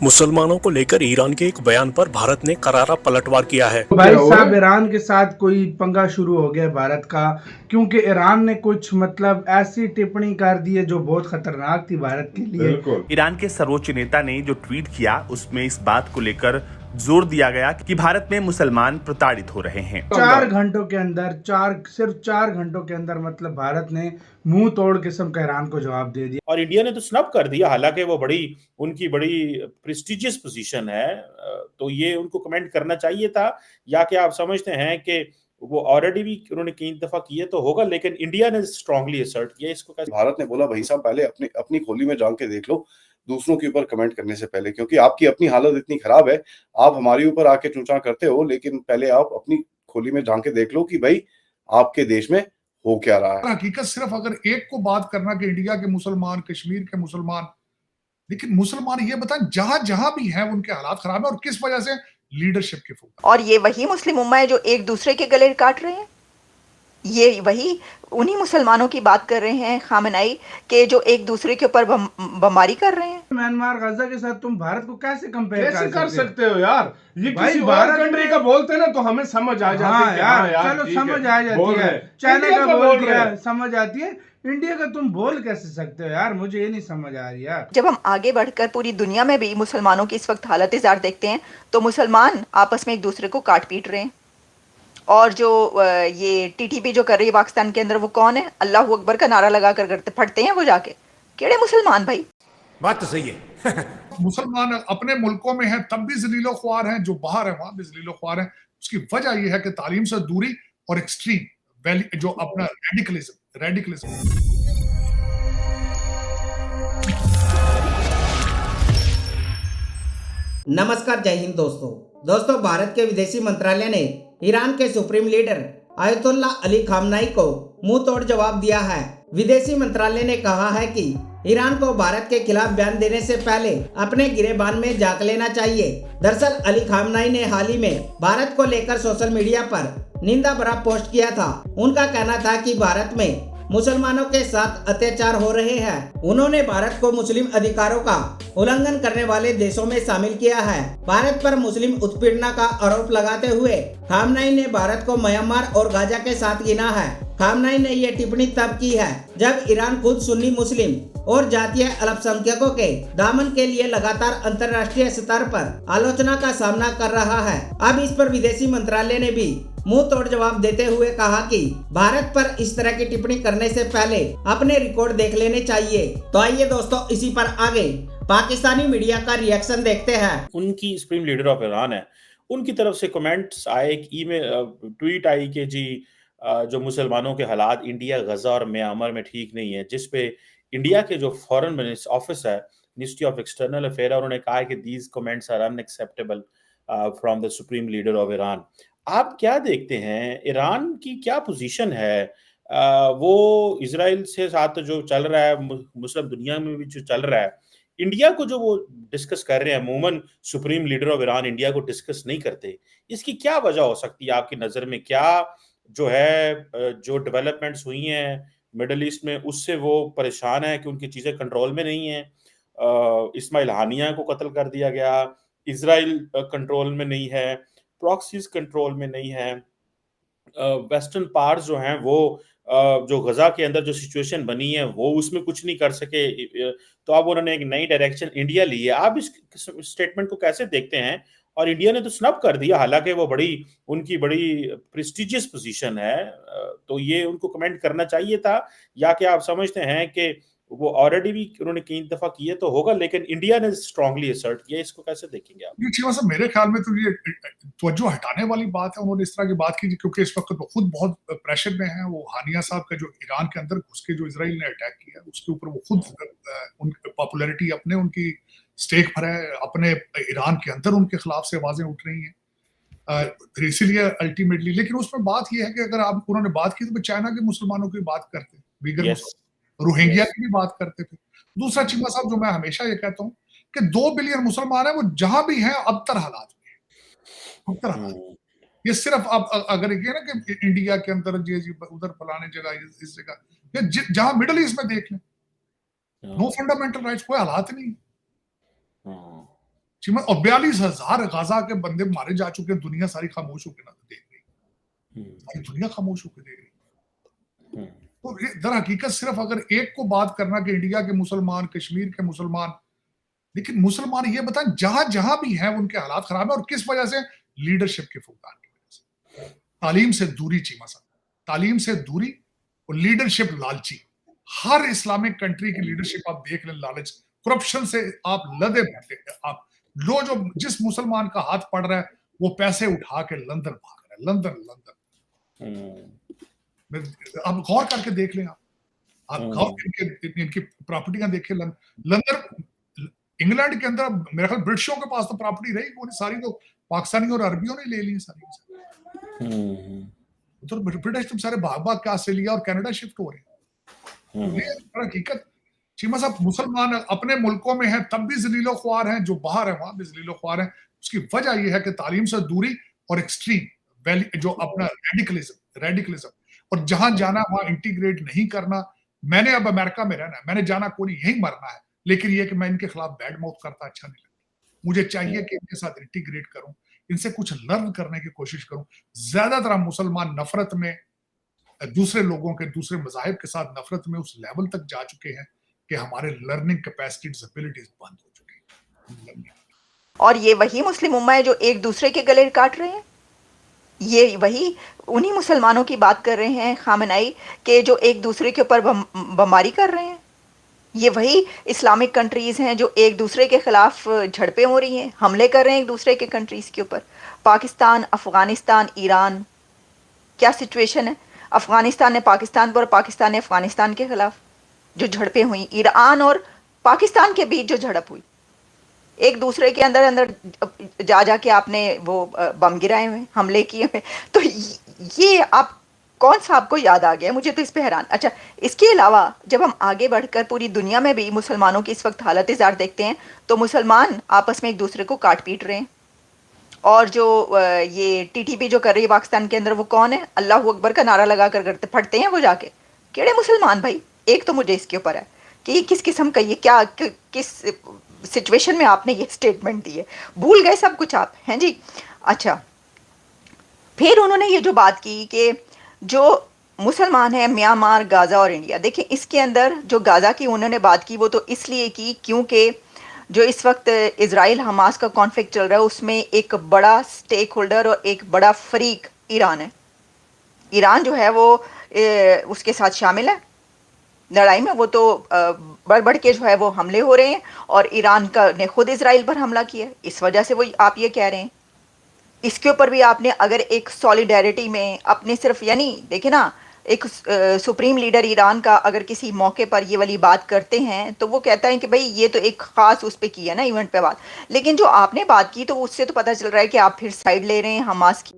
मुसलमानों को लेकर ईरान के एक बयान पर भारत ने करारा पलटवार किया है। भाई साहब, ईरान के साथ कोई पंगा शुरू हो गया भारत का, क्योंकि ईरान ने कुछ ऐसी टिप्पणी कर दी है जो बहुत खतरनाक थी भारत के लिए। ईरान के सर्वोच्च नेता ने जो ट्वीट किया उसमें इस बात को लेकर जोर दिया गया कि भारत में मुसलमान प्रताड़ित हो रहे हैं। 4 घंटों के अंदर सिर्फ 4 घंटों के अंदर भारत ने मुंह तोड़ किस्म का ईरान को जवाब दे दिया। और इंडिया ने तो स्नब कर दिया, हालांकि वो उनकी बड़ी प्रेस्टिजियस पोजीशन है, तो ये उनको कमेंट करना चाहिए था। या कि आप समझते हैं कि वो ऑलरेडी भी उन्होंने कई दफा किए तो होगा, लेकिन इंडिया ने स्ट्रांगली असर्ट किया इसको। कैसे भारत ने बोला भाई साहब पहले अपनी खोली में जान के देख लो दूसरों के ऊपर कमेंट करने से पहले, क्योंकि आपकी अपनी हालत इतनी खराब है, आप हमारे ऊपर आके चूचा करते हो, लेकिन पहले आप अपनी खोली में जान के देख लो कि भाई आपके देश में हो क्या रहा है। हकीकत सिर्फ अगर एक को बात करना कि इंडिया के मुसलमान, कश्मीर के मुसलमान, लेकिन मुसलमान ये बताएं जहां जहां भी हैं उनके हालात खराब है और किस वजह से, लीडरशिप के फूक। और ये वही मुस्लिम उम्मा है जो एक दूसरे के गले काट रहे हैं। ये वही उन्हीं मुसलमानों की बात कर रहे हैं खामनाई के जो एक दूसरे के ऊपर बमबारी कर रहे हैं। म्यांमार, गजा के साथ तुम भारत को कैसे कंपेयर कर सकते हो यार? ये किसी और कंट्री का बोलते हैं ना तो हमें समझ आ जाती है। हाँ यार, चलो समझ आ जाती है। चाइना का बोल रहा है, समझ आती है। इंडिया का तुम बोल कैसे सकते हो यार? मुझे ये नहीं समझ आ रही यार। जब हम आगे बढ़कर पूरी दुनिया में भी मुसलमानों की इस वक्त हालत इज़ार देखते हैं तो मुसलमान आपस में एक दूसरे को काट पीट रहे हैं। और जो ये टीटीपी जो कर रही है पाकिस्तान के अंदर, वो कौन है? अल्लाह अकबर का नारा लगा कर करते फटते हैं वो जाके। केड़े मुसलमान भाई? बात तो सही है। मुसलमान अपने मुल्कों में हैं तब भी जलीलो ख्वार हैं, जो बाहर है वहां भी जलीलो ख्वार हैं। उसकी वजह यह है कि तालीम से दूरी और एक्सट्रीम जो अपना रेडिकलिज्म। नमस्कार, जय हिंद दोस्तों, भारत के विदेशी मंत्रालय ने ईरान के सुप्रीम लीडर आयतुल्ला अली खामनाई को मुंह तोड़ जवाब दिया है। विदेशी मंत्रालय ने कहा है कि ईरान को भारत के खिलाफ बयान देने से पहले अपने गिरेबान में झांक लेना चाहिए। दरअसल अली खामनाई ने हाल ही में भारत को लेकर सोशल मीडिया पर निंदा भरा पोस्ट किया था। उनका कहना था कि भारत में मुसलमानों के साथ अत्याचार हो रहे हैं। उन्होंने भारत को मुस्लिम अधिकारों का उल्लंघन करने वाले देशों में शामिल किया है। भारत पर मुस्लिम उत्पीड़न का आरोप लगाते हुए खामनाई ने भारत को म्यांमार और गाजा के साथ गिना है। खामनाई ने ये टिप्पणी तब की है जब ईरान खुद सुन्नी मुस्लिम और जातीय अल्पसंख्यकों के दामन के लिए लगातार अंतर्राष्ट्रीय स्तर पर आलोचना का सामना कर रहा है। अब इस पर विदेशी मंत्रालय ने भी मुंह तोड़ जवाब देते हुए कहा कि भारत पर इस तरह की टिप्पणी करने से पहले अपने रिकॉर्ड देख लेने चाहिए। तो आइए दोस्तों, इसी पर आगे पाकिस्तानी मीडिया का रिएक्शन देखते हैं। उनकी सुप्रीम लीडर ऑफ ईरान है, उनकी तरफ से कमेंट्स आए, ईमेल ट्वीट आई कि जी जो मुसलमानों के हालात इंडिया, गजा और म्यांमार में ठीक नहीं है, जिस पे इंडिया के जो फॉरेन मिनिस्टर ऑफिस है, मिनिस्ट्री ऑफ एक्सटर्नल अफेयर, उन्होंने कहा है कि these comments are unacceptable from the supreme leader of Iran. आप क्या देखते हैं, ईरान की क्या पोजीशन है? वो इजराइल से साथ जो चल रहा है, मुस्लिम दुनिया में भी जो चल रहा है, इंडिया को जो वो डिस्कस कर रहे हैं, अमूमन supreme leader of Iran India को डिस्कस नहीं करते, इसकी क्या वजह हो सकती है आपकी नज़र में? क्या जो है जो डेवलपमेंट्स हुई हैं मिडल ईस्ट में, उससे वो परेशान है कि उनकी चीज़ें कंट्रोल में नहीं है? इस्माइल हानिया को कत्ल कर दिया गया, इजराइल कंट्रोल में नहीं है, प्रॉक्सीज कंट्रोल में नहीं है, वेस्टर्न पार्ट जो हैं वो जो गजा के अंदर जो सिचुएशन बनी है वो उसमें कुछ नहीं कर सके, तो अब उन्होंने एक नई डायरेक्शन इंडिया ली है। आप इस स्टेटमेंट को कैसे देखते हैं? और इंडिया ने तो स्नब कर दिया, हालांकि वो उनकी बड़ी प्रेस्टिजियस पोजीशन है, तो ये उनको कमेंट करना चाहिए था। या कि आप समझते हैं कि वो ऑलरेडी भी उन्होंने कई दफा किए तो होगा, लेकिन इंडिया ने स्ट्रांगली असर्ट किया, इसको कैसे देखेंगे आप? मेरे ख्याल में तो ये तवज्जो हटाने वाली बात है। उन्होंने इस तरह की बात की क्योंकि इस वक्त वो खुद बहुत प्रेशर में है। वो हानिया साहब का जो ईरान के अंदर घुस के जो इजराइल ने अटैक किया, उसके ऊपर वो खुद उनकी पॉपुलैरिटी अपने उनकी स्टेक पर है, अपने ईरान के अंदर उनके खिलाफ से आवाजें उठ रही हैं। इसीलिए अल्टीमेटली, लेकिन उसमें बात यह है कि अगर आप उन्होंने बात की तो चाइना के मुसलमानों की बात करते, बीगर रोहिंग्या की भी बात करते थे। दूसरा चीमा साहब, जो मैं हमेशा ये कहता हूँ कि 2 बिलियन मुसलमान है, वो जहां भी हैं अबतर हालात में, ये सिर्फ अब अगर ये ना कि इंडिया के अंदर उधर फलाने जगह, इस जगह, जहां मिडल ईस्ट में देख लें, नो फंडामेंटल राइट्स, कोई हालात नहीं। और 42,000 गाजा के बंदे मारे जा चुके हैं, दुनिया सारी खामोश होकर देख रही, सारी दुनिया खामोश होकर देख रही। तो दर हकीकत सिर्फ अगर एक को बात करना कि इंडिया के मुसलमान, कश्मीर के मुसलमान, लेकिन मुसलमान ये बताएं जहां जहां भी हैं उनके हालात खराब है, और किस वजह से? लीडरशिप के फुकदान की वजह से। तालीम से दूरी, चीमा साहब, तालीम से दूरी और लीडरशिप लालची। हर इस्लामिक कंट्री की लीडरशिप आप देख लें, लालच, करप्शन से आप लदे बैठे। आप लो जो जिस मुसलमान का हाथ पड़ रहा है वो पैसे उठा के लंदन भाग रहा है, लंदन। आप गौर करके देख लें, आप गौर इनकी प्रॉपर्टियां देखें। लंदन, इंग्लैंड के अंदर मेरे ख्याल ब्रिटिशों के पास तो प्रॉपर्टी रही, वो सारी तो पाकिस्तानी और अरबियों ने ले ली सारी। तो ब्रिटिश तुम सारे भाग भाग के ऑस्ट्रेलिया और कनाडा शिफ्ट हो रहे हैं। हकीकत चीमा साहब, मुसलमान अपने मुल्कों में हैं तब भी जलीलो ख्वार हैं, जो बाहर है वहां भी जलीलो ख्वार हैं। उसकी वजह यह है कि तालीम से दूरी और एक्सट्रीम जो अपना रेडिकलिज्म, और जहां जाना वहां इंटीग्रेट नहीं करना। मैंने अब अमेरिका में रहना है, मैंने जाना कोई यही मरना है, लेकिन यह कि मैं इनके खिलाफ बैड माउथ करता अच्छा नहीं लगता। मुझे चाहिए कि इनके साथ इंटीग्रेट करूं, इनसे कुछ लर्न करने की कोशिश करूं। ज्यादातर मुसलमान नफरत में, दूसरे लोगों के, दूसरे मजाहिब के साथ नफरत में उस लेवल तक जा चुके हैं कि हमारे लर्निंग कैपेसिटीज, एबिलिटीज बंद हो चुकी हैं। और ये वही मुस्लिम उम्मा है जो एक दूसरे के गले काट रहे हैं। ये वही उन्हीं मुसलमानों की बात कर रहे हैं खामनाई के जो एक दूसरे के ऊपर बमबारी कर रहे हैं। ये वही इस्लामिक कंट्रीज़ हैं जो एक दूसरे के ख़िलाफ़ झड़पें हो रही हैं, हमले कर रहे हैं एक दूसरे के कंट्रीज़ के ऊपर। पाकिस्तान, अफ़गानिस्तान, ईरान, क्या सिचुएशन है? अफ़गानिस्तान ने पाकिस्तान पर और पाकिस्तान ने अफ़गानिस्तान के ख़िलाफ़ जो झड़पें हुई, ईरान और पाकिस्तान के बीच जो झड़प हुई, एक दूसरे के अंदर जा के आपने वो बम गिराए हुए, हमले किए हुए। तो ये आप कौन सा आपको याद आ गया? मुझे तो इस पे हैरान। अच्छा, इसके अलावा जब हम आगे बढ़कर पूरी दुनिया में भी मुसलमानों की इस वक्त हालत ज़ार देखते हैं तो मुसलमान आपस में एक दूसरे को काट पीट रहे हैं। और जो ये टीटीपी जो कर रही है पाकिस्तान के अंदर, वो कौन है? अल्लाह अकबर का नारा लगा कर करते फटते हैं वो जाके। केड़े मुसलमान भाई? एक तो मुझे इसके ऊपर है कि ये किस किस्म का, ये क्या किस सिचुएशन में आपने ये स्टेटमेंट दी है? भूल गए सब कुछ आप, हैं जी? अच्छा, फिर उन्होंने ये जो बात की कि जो मुसलमान हैं म्यांमार, गाज़ा और इंडिया, देखिए इसके अंदर जो गाज़ा की उन्होंने बात की वो तो इसलिए की क्योंकि जो इस वक्त इज़राइल हमास का कॉन्फ्लिक्ट चल रहा है उसमें एक बड़ा स्टेक होल्डर और एक बड़ा फरीक ईरान है। ईरान जो है वो उसके साथ शामिल है लड़ाई में। वो तो बढ़ बढ़ के जो है वो हमले हो रहे हैं और ईरान का ने खुद इज़राइल पर हमला किया, इस वजह से वो आप ये कह रहे हैं। इसके ऊपर भी आपने अगर एक सॉलिडेरिटी में अपने सिर्फ, यानी देखिए ना, एक सुप्रीम लीडर ईरान का अगर किसी मौके पर ये वाली बात करते हैं तो वो कहता है कि भाई ये तो एक ख़ास उस पर की है ना, इवेंट पे बात। लेकिन जो आपने बात की तो उससे तो पता चल रहा है कि आप फिर साइड ले रहे हैं हमास की।